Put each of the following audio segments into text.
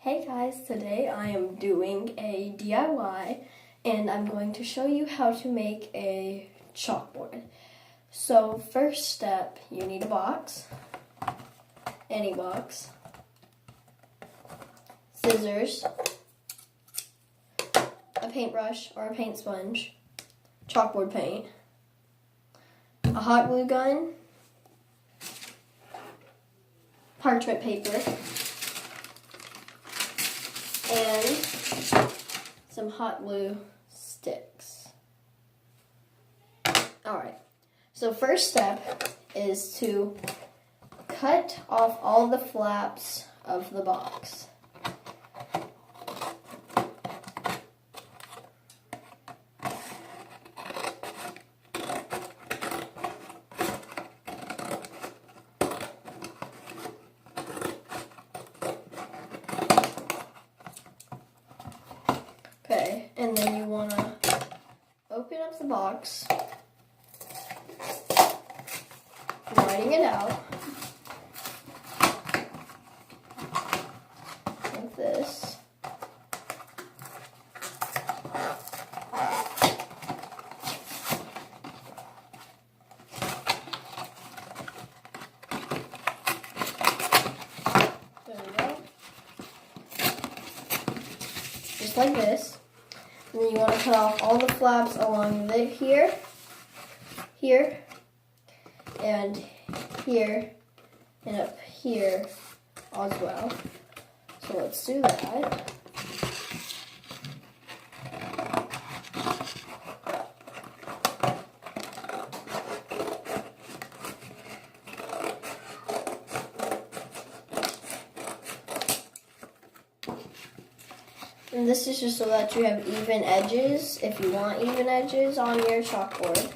Hey guys, today I am doing a DIY and I'm going to show you how to make a chalkboard. So first step, you need a box, any box, scissors, a paintbrush or a paint sponge, chalkboard paint, a hot glue gun, parchment paper, and some hot glue sticks. Alright, so first step is to cut off all the flaps of the box. Okay, and then you want to open up the box, writing it out like this. There we go. Just like this. And then you want to cut off all the flaps along here, and here, and up here as well. So let's do that. And this is just so that you have even edges, if you want even edges on your chalkboard.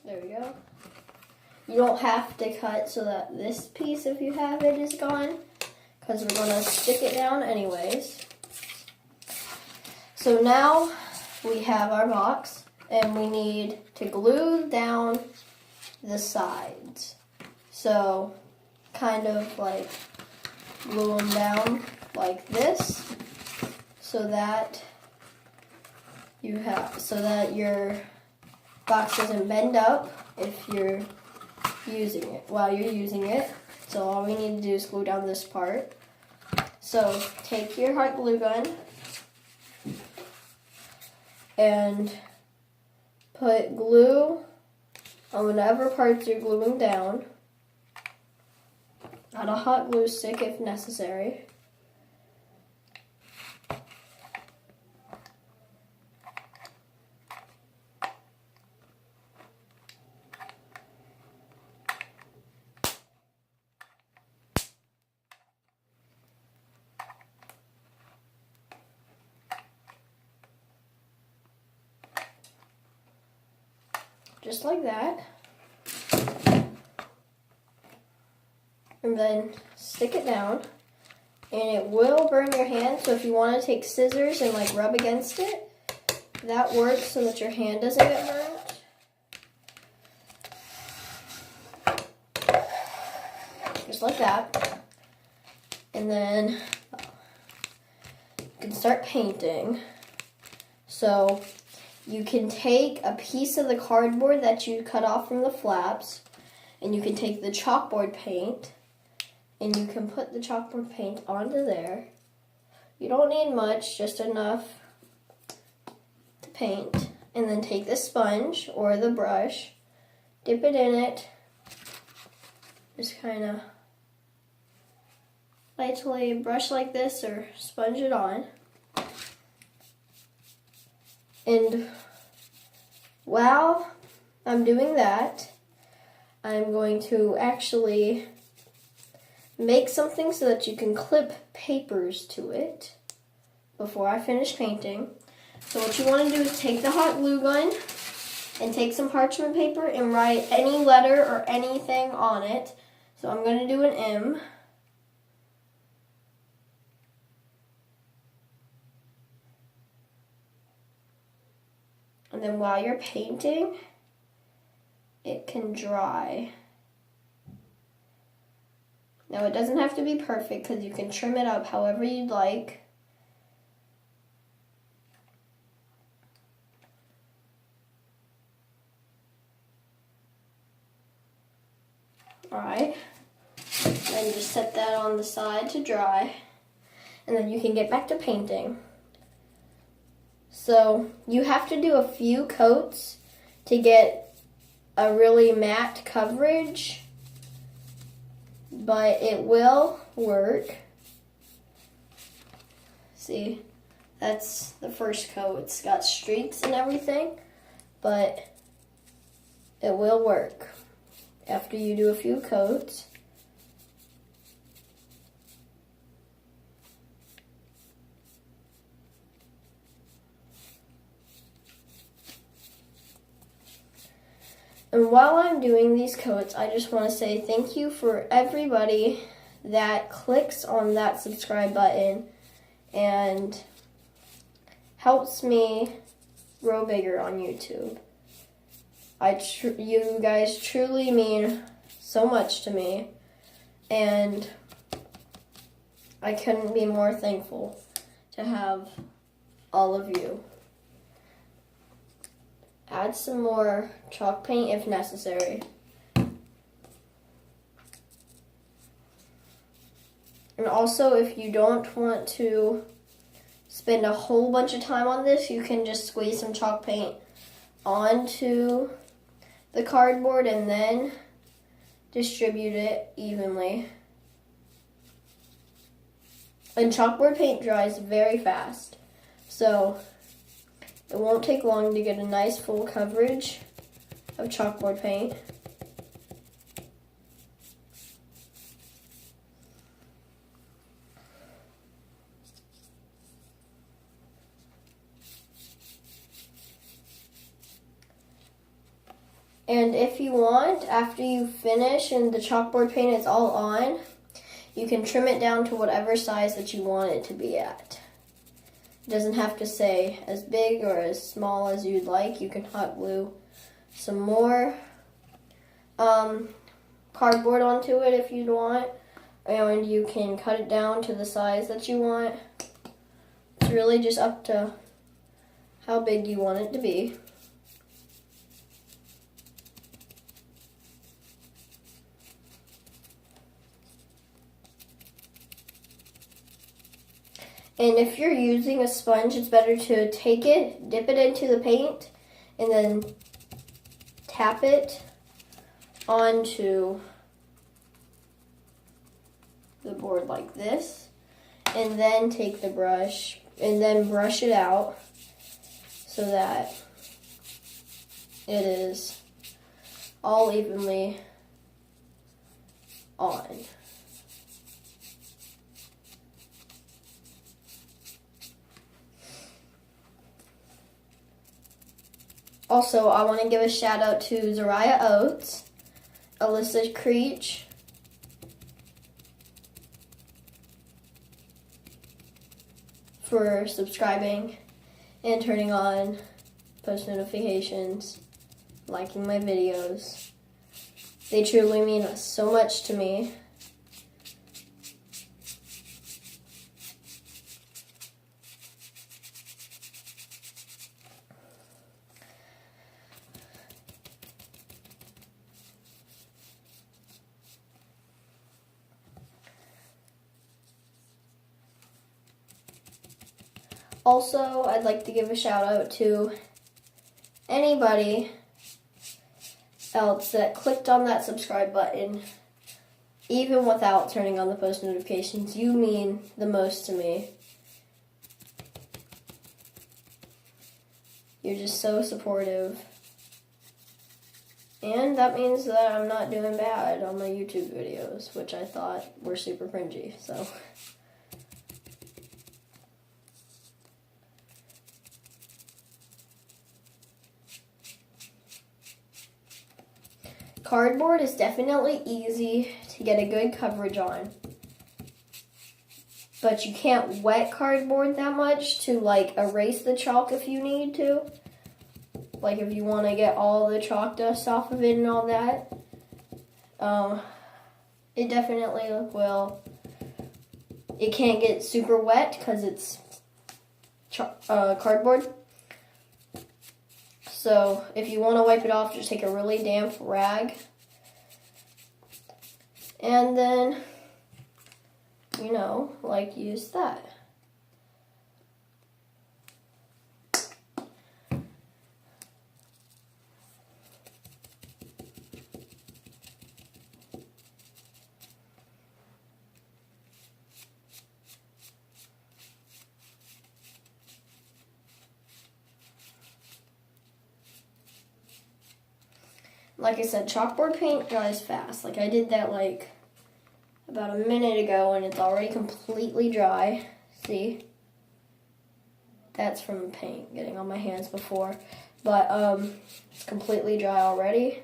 There we go. You don't have to cut so that this piece, if you have it, is gone, because we're going to stick it down anyways. So now we have our box, and we need to glue down the sides. So kind of like glue them down like this, so that your box doesn't bend up if you're using it while you're using it. So all we need to do is glue down this part. So take your hot glue gun and put glue on whatever parts you're gluing down. Add a hot glue stick if necessary. Just like that. And then stick it down. And it will burn your hand, so if you want to take scissors and like rub against it, that works so that your hand doesn't get burned. Just like that. And then you can start painting. So you can take a piece of the cardboard that you cut off from the flaps, and you can take the chalkboard paint, and you can put the chalkboard paint onto there. You don't need much, just enough to paint. And then take the sponge or the brush, dip it in it, just kind of lightly brush like this or sponge it on. And while I'm doing that, I'm going to actually make something so that you can clip papers to it before I finish painting. So what you want to do is take the hot glue gun and take some parchment paper and write any letter or anything on it. So I'm going to do an M. And then while you're painting, it can dry. Now it doesn't have to be perfect because you can trim it up however you'd like. Alright, then just set that on the side to dry, and then you can get back to painting. So you have to do a few coats to get a really matte coverage, but it will work. See, that's the first coat. It's got streaks and everything, but it will work after you do a few coats. And while I'm doing these coats, I just want to say thank you for everybody that clicks on that subscribe button and helps me grow bigger on YouTube. You guys truly mean so much to me, and I couldn't be more thankful to have all of you. Add some more chalk paint if necessary. And also, if you don't want to spend a whole bunch of time on this, you can just squeeze some chalk paint onto the cardboard and then distribute it evenly. And chalkboard paint dries very fast, so it won't take long to get a nice full coverage of chalkboard paint. And if you want, after you finish and the chalkboard paint is all on, you can trim it down to whatever size that you want it to be at. It doesn't have to say as big or as small as you'd like. You can hot glue some more cardboard onto it if you'd want, and you can cut it down to the size that you want. It's really just up to how big you want it to be. And if you're using a sponge, it's better to take it, dip it into the paint, and then tap it onto the board like this. And then take the brush and then brush it out so that it is all evenly on. Also, I want to give a shout out to Zariah Oates, Alyssa Creech, for subscribing and turning on post notifications, liking my videos. They truly mean so much to me. Also, I'd like to give a shout out to anybody else that clicked on that subscribe button, even without turning on the post notifications. You mean the most to me. You're just so supportive. And that means that I'm not doing bad on my YouTube videos, which I thought were super cringy, so. Cardboard is definitely easy to get a good coverage on, but you can't wet cardboard that much to like erase the chalk if you need to. like if you want to get all the chalk dust off of it and all that, it definitely will. It can't get super wet because it's cardboard. So if you want to wipe it off, just take a really damp rag. And then, you know, like use that. Like I said, chalkboard paint dries fast. Like I did that like about a minute ago and it's already completely dry. See? That's from the paint getting on my hands before. But it's completely dry already.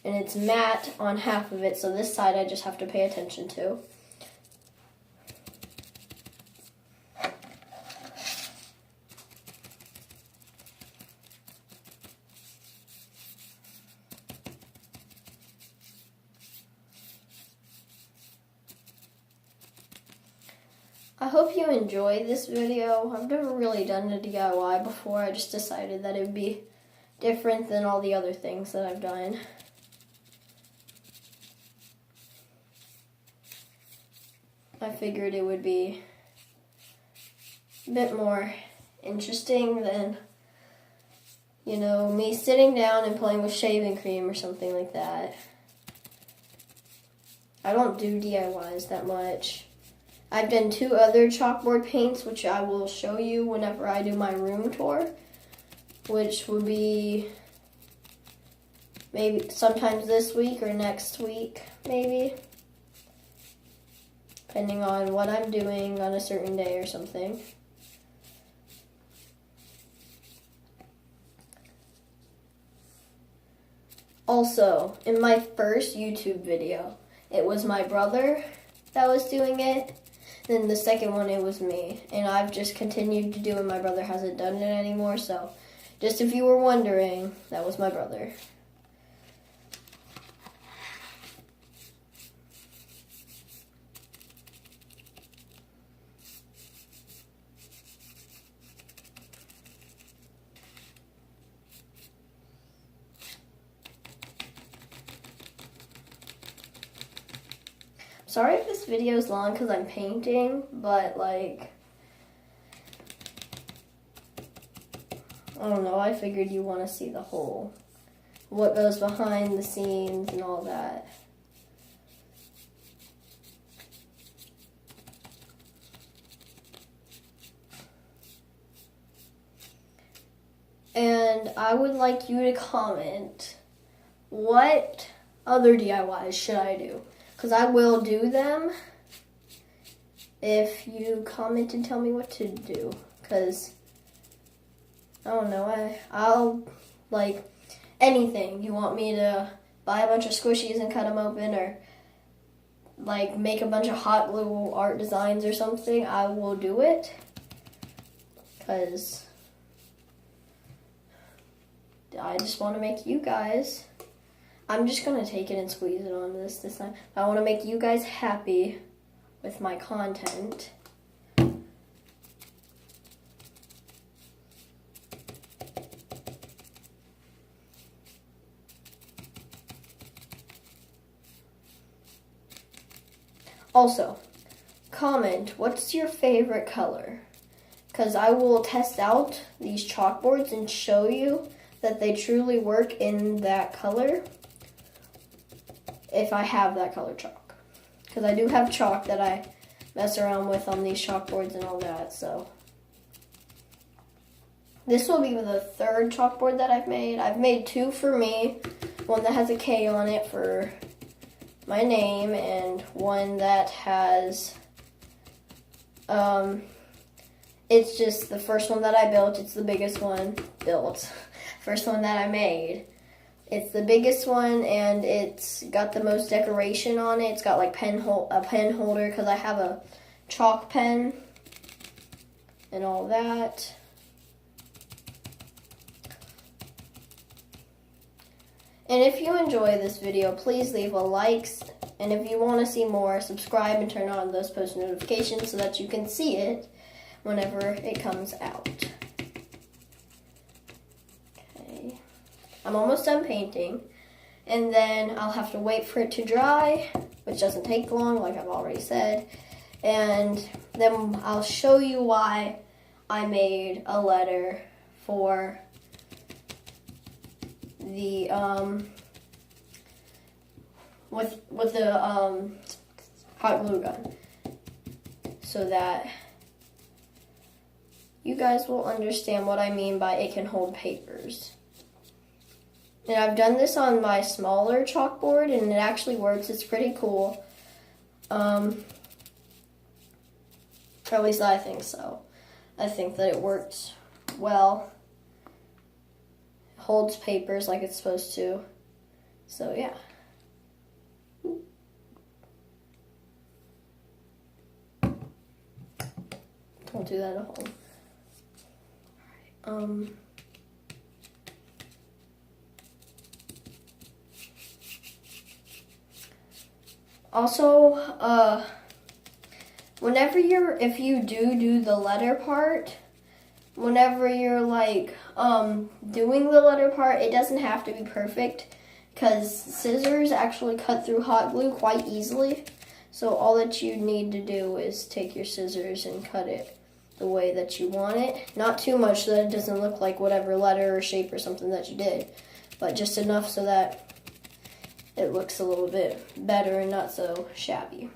And it's matte on half of it, so this side I just have to pay attention to. I hope you enjoyed this video. I've never really done a DIY before. I just decided that it would be different than all the other things that I've done. I figured it would be a bit more interesting than, you know, me sitting down and playing with shaving cream or something like that. I don't do DIYs that much. I've done 2 other chalkboard paints, which I will show you whenever I do my room tour, which will be maybe sometimes this week or next week, maybe, depending on what I'm doing on a certain day or something. Also, in my first YouTube video, it was my brother that was doing it. Then the second one, it was me. And I've just continued to do it. My brother hasn't done it anymore. So, just if you were wondering, that was my brother. Sorry if this video is long because I'm painting, but like, I don't know, I figured you want to see the whole, what goes behind the scenes and all that. And I would like you to comment, what other DIYs should I do? Because I will do them if you comment and tell me what to do. Because, I don't know, I'll, like, anything. You want me to buy a bunch of squishies and cut them open, or, like, make a bunch of hot glue art designs or something, I will do it. Because I just want to make you guys... I'm just going to take it and squeeze it on this time. I want to make you guys happy with my content. Also, comment, what's your favorite color? Because I will test out these chalkboards and show you that they truly work in that color. If I have that color chalk. Because I do have chalk that I mess around with on these chalkboards and all that, so. This will be the 3rd chalkboard that I've made. I've made 2 for me. One that has a K on it for my name, and one that has, it's just the first one that I built. It's the biggest one built. First one that I made. It's the biggest one, and it's got the most decoration on it. It's got like a pen holder because I have a chalk pen and all that. And if you enjoy this video, please leave a like. And if you want to see more, subscribe and turn on those post notifications so that you can see it whenever it comes out. Okay. I'm almost done painting. And then I'll have to wait for it to dry, which doesn't take long, like I've already said. And then I'll show you why I made a letter for the with the hot glue gun, so that you guys will understand what I mean by it can hold papers. And I've done this on my smaller chalkboard, and it actually works. It's pretty cool. Or at least I think so. I think that it works well. It holds papers like it's supposed to. So yeah. Don't do that at home. All right. Also, if you do the letter part, whenever you're like doing the letter part, it doesn't have to be perfect, because scissors actually cut through hot glue quite easily. So all that you need to do is take your scissors and cut it the way that you want it. Not too much so that it doesn't look like whatever letter or shape or something that you did, but just enough so that it looks a little bit better and not so shabby.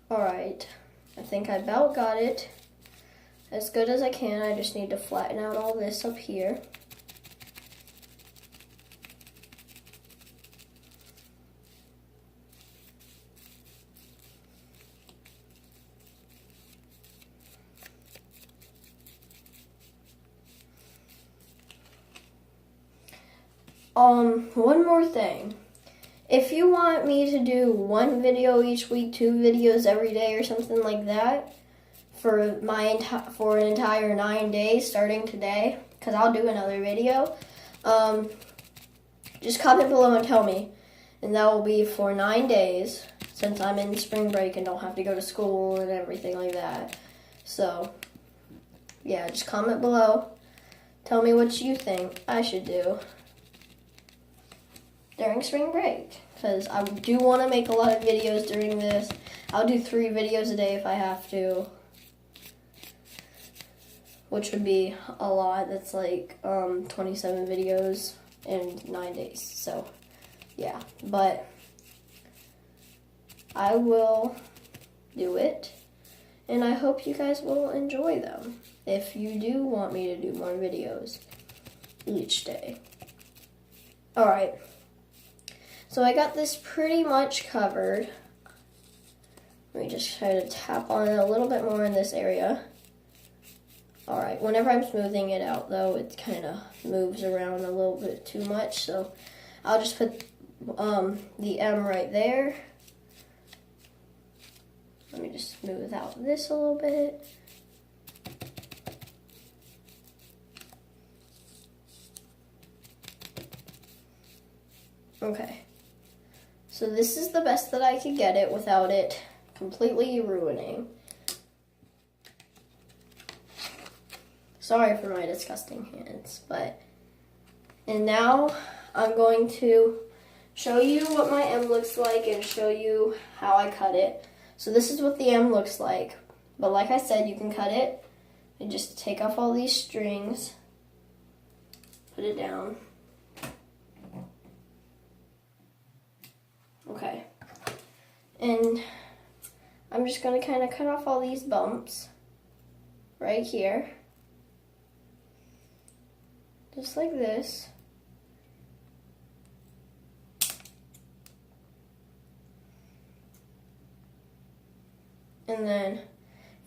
Alright, I think I about got it as good as I can. I just need to flatten out all this up here. One more thing. If you want me to do one video each week, 2 videos every day or something like that for an entire 9 days starting today, because I'll do another video, just comment below and tell me. And that will be for 9 days, since I'm in spring break and don't have to go to school and everything like that. So, yeah, just comment below. Tell me what you think I should do during spring break, because I do want to make a lot of videos during this. I'll do 3 videos a day if I have to, which would be a lot. That's like 27 videos in 9 days. So yeah, but I will do it, and I hope you guys will enjoy them if you do want me to do more videos each day. Alright, so I got this pretty much covered. Let me just try to tap on it a little bit more in this area. Alright, whenever I'm smoothing it out though, it kind of moves around a little bit too much, so I'll just put the M right there. Let me just smooth out this a little bit. Okay, so this is the best that I could get it without it completely ruining. Sorry for my disgusting hands, and now I'm going to show you what my M looks like and show you how I cut it. So this is what the M looks like, but like I said, you can cut it and just take off all these strings, put it down. Okay, and I'm just going to kind of cut off all these bumps right here, just like this. And then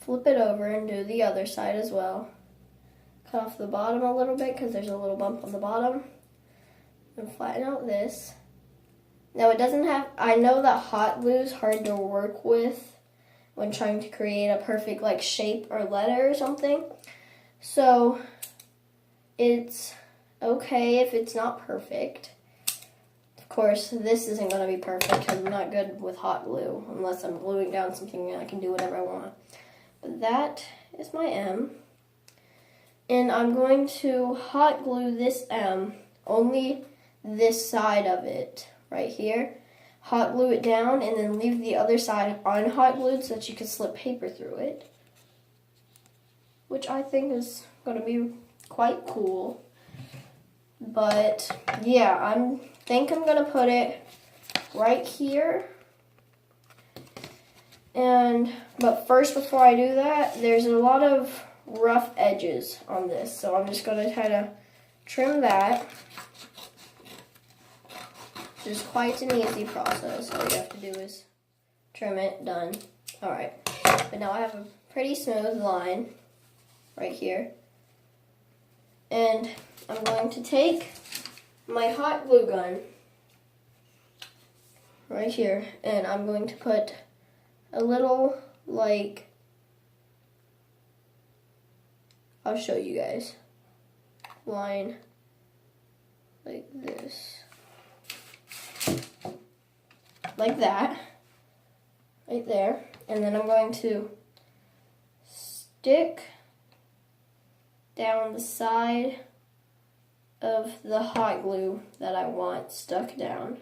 flip it over and do the other side as well. Cut off the bottom a little bit because there's a little bump on the bottom. And flatten out this. Now it doesn't have, I know that hot glue is hard to work with when trying to create a perfect like shape or letter or something. So it's okay if it's not perfect. Of course, this isn't going to be perfect because I'm not good with hot glue unless I'm gluing down something and I can do whatever I want. But that is my M. And I'm going to hot glue this M, only this side of it right here. Hot glue it down and then leave the other side unhot glued so that you can slip paper through it. Which I think is going to be quite cool. But yeah, I think I'm going to put it right here. But first, before I do that, there's a lot of rough edges on this. So I'm just going to try to trim that. It's quite an easy process. All you have to do is trim it, done. Alright, but now I have a pretty smooth line right here. And I'm going to take my hot glue gun right here, and I'm going to put a little, like, I'll show you guys, line like this. Like that, right there. And then I'm going to stick down the side of the hot glue that I want stuck down.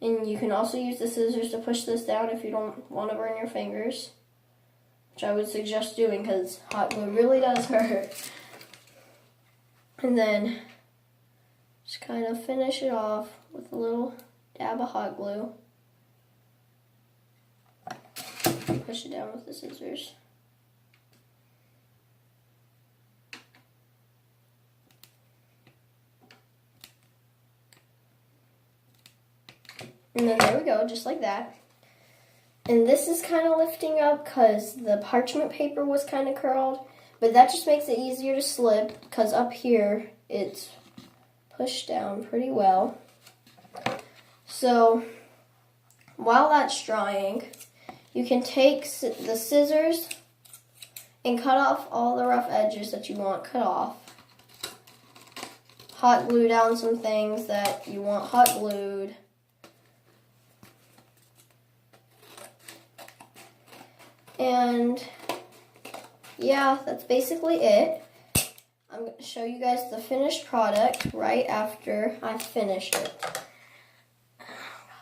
And you can also use the scissors to push this down if you don't want to burn your fingers, which I would suggest doing because hot glue really does hurt. And then just kind of finish it off with a little dab of hot glue. Push it down with the scissors. And then there we go, just like that. And this is kind of lifting up because the parchment paper was kind of curled, but that just makes it easier to slip because up here it's pushed down pretty well. So while that's drying, you can take the scissors and cut off all the rough edges that you want cut off. Hot glue down some things that you want hot glued. And yeah, that's basically it. I'm going to show you guys the finished product right after I finish it. Oh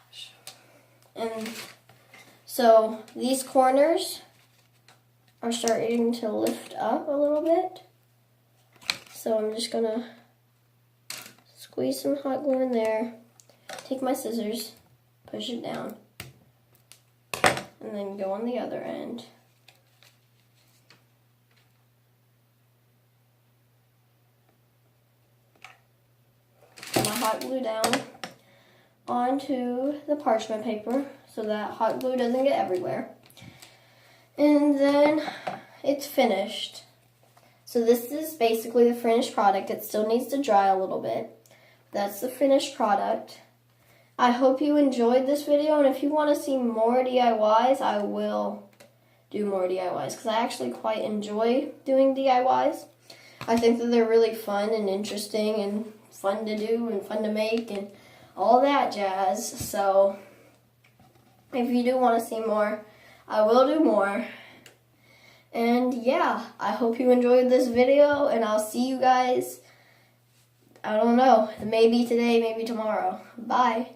gosh. And so these corners are starting to lift up a little bit. So I'm just going to squeeze some hot glue in there, take my scissors, push it down, and then go on the other end. Put my hot glue down onto the parchment paper so that hot glue doesn't get everywhere. And then it's finished. So this is basically the finished product. It still needs to dry a little bit. That's the finished product. I hope you enjoyed this video, and if you want to see more DIYs, I will do more DIYs because I actually quite enjoy doing DIYs. I think that they're really fun and interesting and fun to do and fun to make and all that jazz. So if you do want to see more, I will do more. And yeah, I hope you enjoyed this video, and I'll see you guys, I don't know, maybe today, maybe tomorrow. Bye.